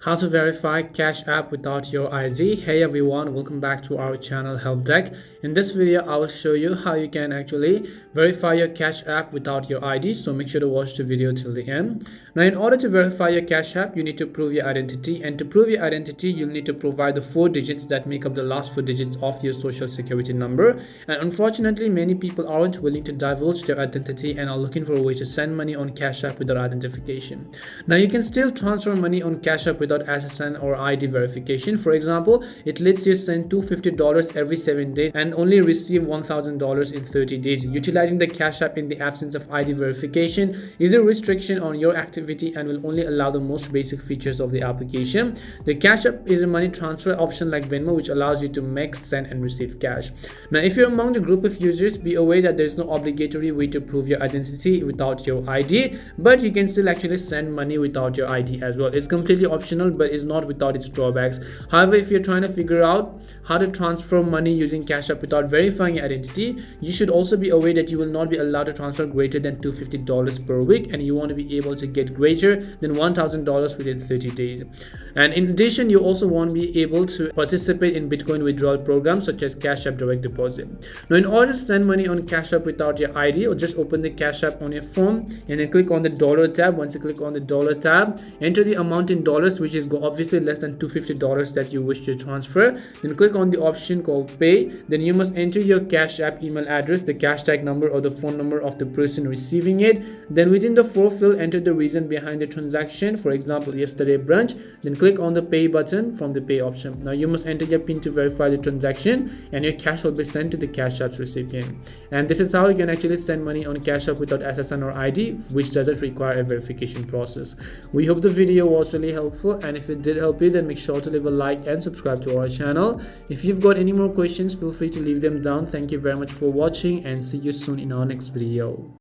How to verify Cash App without your ID. Hey everyone, welcome back to our channel Help Deck. In this video, I will show you how you can actually verify your Cash App without your ID. So make sure to watch the video till the end. Now, in order to verify your Cash App, you need to prove your identity. And to prove your identity, you'll need to provide the 4 digits that make up the last 4 digits of your social security number. And unfortunately, many people aren't willing to divulge their identity and are looking for a way to send money on Cash App without identification. Now, you can still transfer money on Cash App without SSN or ID verification. For example, it lets you send $250 every 7 days and only receive $1,000 in 30 days. Utilizing the Cash App in the absence of ID verification is a restriction on your activity and will only allow the most basic features of the application. The Cash App is a money transfer option like Venmo, which allows you to make, send, and receive cash. Now, if you're among the group of users, be aware that there's no obligatory way to prove your identity without your ID, but you can still actually send money without your ID as well. It's completely optional, but is not without its drawbacks. However, if you're trying to figure out how to transfer money using Cash App without verifying your identity, you should also be aware that you will not be allowed to transfer greater than $250 per week, and you want to be able to get greater than $1,000 within 30 days. And in addition, you also won't be able to participate in Bitcoin withdrawal programs such as Cash App Direct Deposit. Now, in order to send money on Cash App without your ID, or just open the Cash App on your phone and then click on the dollar tab. Once you click on the dollar tab, enter the amount in dollars, which is obviously less than $250 that you wish to transfer. Then click on the option called pay. Then you must enter your Cash App email address, the cash tag number, or the phone number of the person receiving it. Then within the form field, enter the reason behind the transaction, for example, yesterday brunch. Then click on the pay button from the pay option. Now you must enter your PIN to verify the transaction, and your cash will be sent to the Cash App's recipient. And this is how you can actually send money on Cash App without SSN or ID, which doesn't require a verification process. We hope the video was really helpful, and if it did help you, then make sure to leave a like and subscribe to our channel. If you've got any more questions, feel free to leave them down. Thank you very much for watching, and see you soon in our next video.